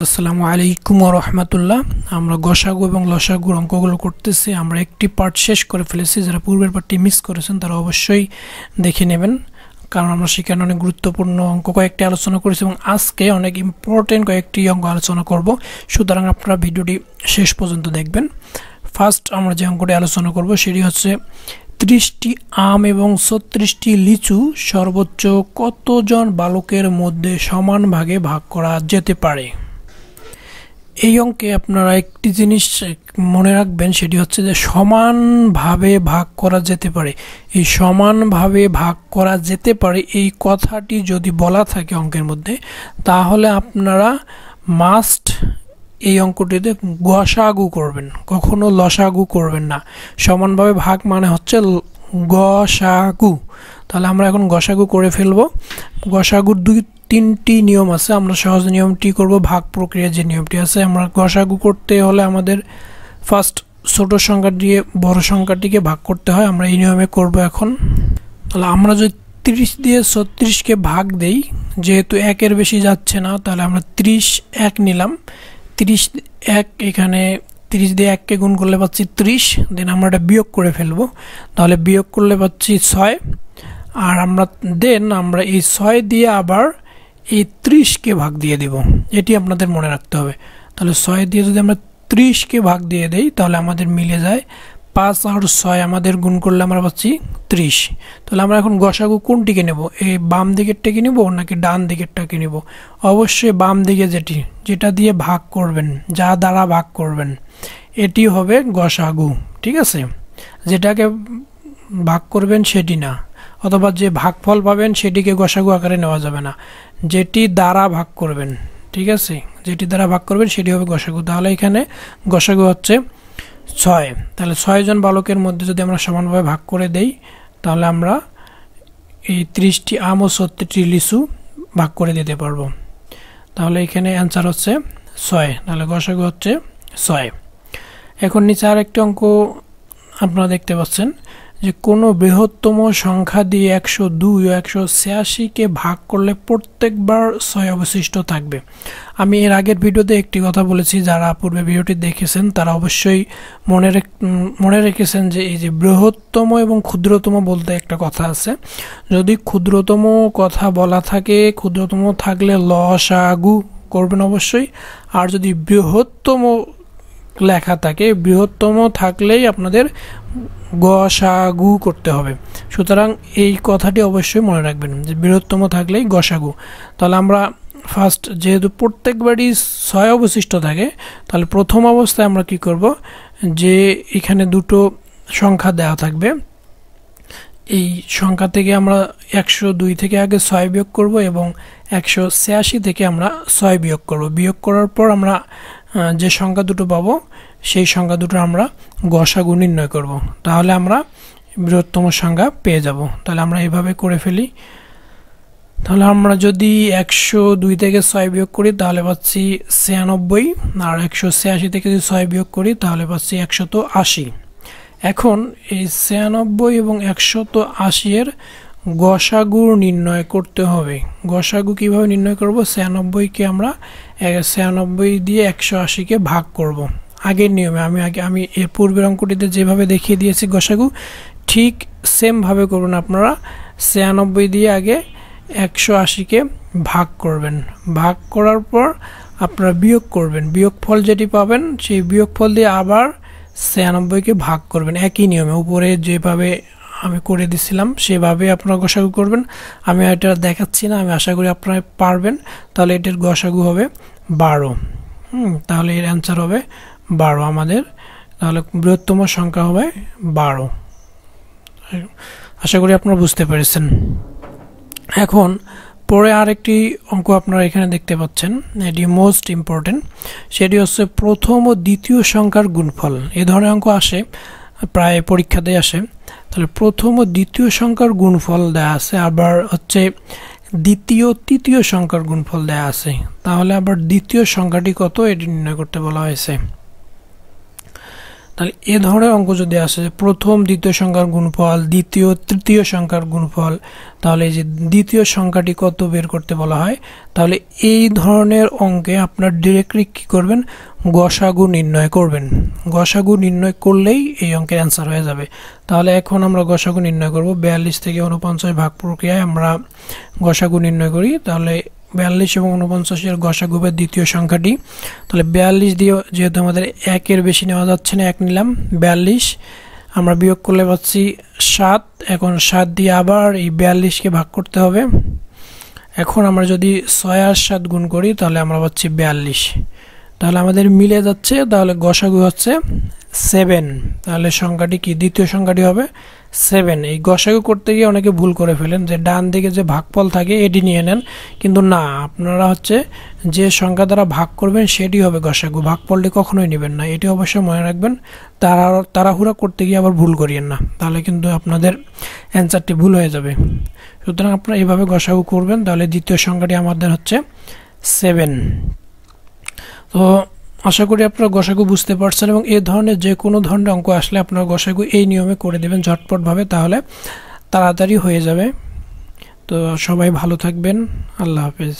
আসসালামু আলাইকুম ওয়া রাহমাতুল্লাহ। আমরা গসাগু এবং লসাগুর অঙ্কগুলো করতেছি। আমরা একটি পার্ট শেষ করে ফেলেছি। যারা পূর্বের পার্টটি মিস করেছেন তারা অবশ্যই দেখে নেবেন, কারণ আমরা সেখানে অনেক গুরুত্বপূর্ণ অঙ্ক কয়েকটি আলোচনা করেছি এবং আজকে অনেক ইম্পর্টেন্ট কয়েকটি অঙ্ক আলোচনা করব। সুতরাং আপনারা ভিডিওটি শেষ পর্যন্ত দেখবেন। ফার্স্ট আমরা যে অঙ্কটি আলোচনা করব সেটি হচ্ছে 30টি আম এবং 36টি লিচু সর্বোচ্চ কতজন বালকের মধ্যে সমান ভাগে ভাগ করা যেতে পারে। এই অঙ্কে আপনারা একটি জিনিস মনে রাখবেন, সেটি হচ্ছে যে সমানভাবে ভাগ করা যেতে পারে। এই সমানভাবে ভাগ করা যেতে পারে এই কথাটি যদি বলা থাকে অঙ্কের মধ্যে, তাহলে আপনারা মাস্ট এই অঙ্কটিতে গসাগু করবেন, কখনো লসাগু করবেন না। সমানভাবে ভাগ মানে হচ্ছে গসাগু। তাহলে আমরা এখন গসাগু করে ফেলবো। গসাগুর তিনটি নিয়ম আছে। আমরা সহজ নিয়মটি করব, ভাগ প্রক্রিয়া যে নিয়মটি আছে। আমরা গসাগু করতে হলে আমাদের ফার্স্ট ছোট সংখ্যা দিয়ে বড় সংখ্যাটিকে ভাগ করতে হয়। আমরা এই নিয়মে করব এখন। তাহলে আমরা যদি 30 দিয়ে 36কে ভাগ দেই, যেহেতু একের বেশি যাচ্ছে না, তাহলে আমরা 30 এক নিলাম। 30 এক, এখানে 30 দিয়ে 1কে গুণ করলে পাচ্ছি 30। দেন আমরা এটা বিয়োগ করে ফেলবো। তাহলে বিয়োগ করলে পাচ্ছি 6। আর আমরা এই 6 দিয়ে আবার এই 30কে ভাগ দিয়ে দিব। এটি আপনাদের মনে রাখতে হবে। তাহলে 6 দিয়ে যদি আমরা 30কে ভাগ দিয়ে দেই, তাহলে আমাদের মিলে যায় 5 আর 6 আমাদের গুণ করলে আমরা পাচ্ছি 30। তাহলে আমরা এখন গসাগু কোনটিকে নেব? এই বাম দিকেরটাকে নিব নাকি ডান দিকেরটাকে নিব? অবশ্যই বাম দিকে যেটা দিয়ে ভাগ করবেন, যা দ্বারা ভাগ করবেন, এটি হবে গসাগু। ঠিক আছে, যেটাকে ভাগ করবেন সেটি না, অথবা যে ভাগফল পাবেন সেটিকে গসাগু আকারে নেওয়া যাবে না। যেটি দ্বারা ভাগ করবেন, ঠিক আছে, যেটি দ্বারা ভাগ করবেন সেটি হবে গসাগু। তাহলে এখানে গসাগু হচ্ছে 6। তাহলে 6 জন বালকের মধ্যে যদি আমরা সমানভাবে ভাগ করে দেই, তাহলে আমরা এই 30টি আম ও 36টি লিচু ভাগ করে দিতে পারবো। তাহলে এখানে অ্যান্সার হচ্ছে 6। তাহলে গসাগু হচ্ছে 6। এখন নিচে আরেকটি অঙ্ক আপনারা দেখতে পাচ্ছেন যে কোনো বৃহত্তম সংখ্যা দিয়ে 102 ও 186কে ভাগ করলে প্রত্যেকবার 6 অবশিষ্ট থাকবে। আমি এর আগের ভিডিওতে একটি কথা বলেছি, যারা পূর্বে ভিডিওটি দেখেছেন তারা অবশ্যই মনে রেখেছেন যে এই যে বৃহত্তম এবং ক্ষুদ্রতম বলতে একটা কথা আছে। যদি ক্ষুদ্রতম কথা বলা থাকে, ক্ষুদ্রতম থাকলে লসাগু করবেন অবশ্যই। আর যদি বৃহত্তম লেখা থাকে, বৃহত্তম থাকলেই আপনাদের গসাগু করতে হবে। সুতরাং এই কথাটি অবশ্যই মনে রাখবেন যে বৃহত্তম থাকলেই গসাগু। তাহলে আমরা ফার্স্ট, যেহেতু প্রত্যেকবারই 6 অবশিষ্ট থাকে, তাহলে প্রথম অবস্থায় আমরা কি করব, যে এখানে দুটো সংখ্যা দেওয়া থাকবে, এই সংখ্যা থেকে আমরা 102 থেকে আগে 6 বিয়োগ করব এবং 186 থেকে আমরা 6 বিয়োগ করব। বিয়োগ করার পর আমরা যে সংখ্যা দুটো পাবো, সেই সংখ্যা দুটো আমরা গসাগু নির্ণয় করব। তাহলে আমরা বৃহত্তম সংখ্যা পেয়ে যাব। তাহলে আমরা এভাবে করে ফেলি। তাহলে আমরা যদি 102 থেকে 6 বিয়োগ করি তাহলে পাচ্ছি 96, আর 186 থেকে যদি 6 বিয়োগ করি তাহলে পাচ্ছি 180। এখন এই 96 এবং 180 এর গসাগু নির্ণয় করতে হবে। গসাগু কিভাবে নির্ণয় করব? 96কে আমরা 96 দিয়ে 180কে ভাগ করব। আগের নিয়মে আমি এর পূর্বের অঙ্কটিতে যেভাবে দেখিয়ে দিয়েছি গসাগু, ঠিক সেম ভাবে করবেন আপনারা। 96 দিয়ে আগে 180কে ভাগ করবেন। ভাগ করার পর আপনারা বিয়োগ করবেন। বিয়োগফল যেটি পাবেন সেই বিয়োগফল দিয়ে আবার 96কে ভাগ করবেন। একই নিয়মে উপরে যেভাবে আমি করে দিছিলাম সেভাবে আপনারা গসাগু করবেন। আমি এটা দেখাচ্ছি না, আমি আশা করি আপনারা পারবেন। তাহলে এটার গসাগু হবে 12। তাহলে এর অ্যান্সার হবে 12 আমাদের। তাহলে বৃহত্তম সংখ্যা হবে 12। আশা করি আপনারা বুঝতে পেরেছেন। এখন পরে আরেকটি অঙ্ক আপনারা এখানে দেখতে পাচ্ছেন, এটি মোস্ট ইম্পর্টেন্ট। সেটি হচ্ছে প্রথম ও দ্বিতীয় সংখ্যার গুণফল। এই ধরনের অঙ্ক আসে, প্রায় পরীক্ষাতে আসে। তাহলে প্রথম ও দ্বিতীয় সংখ্যার গুণফল দেয়া আছে, আবার হচ্ছে দ্বিতীয় তৃতীয় সংখ্যার গুণফল দেয়া আছে। তাহলে আবার দ্বিতীয় সংখ্যাটি কত এটি নির্ণয় করতে বলা হয়েছে। তাহলে এই ধরনের অঙ্ক যদি আসে প্রথম দ্বিতীয় সংখ্যার গুণফল, দ্বিতীয় তৃতীয় সংখ্যার গুণফল, তাহলে এই যে দ্বিতীয় সংখ্যাটি কত বের করতে বলা হয়, তাহলে এই ধরনের অঙ্কে আপনার ডিরেক্টলি কী করবেন, গসাগু নির্ণয় করবেন। গসাগু নির্ণয় করলেই এই অঙ্কের অ্যান্সার হয়ে যাবে। তাহলে এখন আমরা গসাগু নির্ণয় করব। 42 থেকে 49 ভাগ প্রক্রিয়ায় আমরা গসাগু নির্ণয় করি। তাহলে 42 এবং 49-এর গসাগু হবে দ্বিতীয় সংখ্যাটি। তাহলে 42 দিয়ে যেহেতু আমাদের 1-এর বেশি নেওয়া যাচ্ছে না, 1 নিলাম। 42 আমরা বিয়োগ করলে পাচ্ছি 7। এখন 7 দিয়ে আবার এই 42-কে ভাগ করতে হবে। এখন আমরা যদি 6 আর 7 গুণ করি তাহলে আমরা পাচ্ছি 42। তাহলে আমাদের মিলে যাচ্ছে। তাহলে গসাগু হচ্ছে 7। তাহলে সংখ্যাটি কি, দ্বিতীয় সংখ্যাটি হবে 7। এই গসাগু করতে গিয়ে অনেকে ভুল করে ফেলেন যে ডান দিকে যে ভাগফল থাকে এটি নিয়ে নেন, কিন্তু না, আপনারা হচ্ছে যে সংখ্যা দ্বারা ভাগ করবেন সেটি হবে গসাগু, ভাগফলটি কখনোই নেবেন না। এটি অবশ্যই মনে রাখবেন, তাড়াহুড়া করতে গিয়ে আবার ভুল করিয়েন না, তাহলে কিন্তু আপনাদের অ্যান্সারটি ভুল হয়ে যাবে। সুতরাং আপনারা এইভাবে গসাগু করবেন। তাহলে দ্বিতীয় সংখ্যাটি আমাদের হচ্ছে 7। তো আশা করি আপনারা গসাগু বুঝতে পারছেন, এবং এই ধরনের যে কোনো ধরনের অঙ্ক আসলে আপনারা গসাগু এই নিয়মে করে দেবেন ঝটপটভাবে, তাহলে তাড়াতাড়ি হয়ে যাবে। তো সবাই ভালো থাকবেন। আল্লাহ হাফেজ।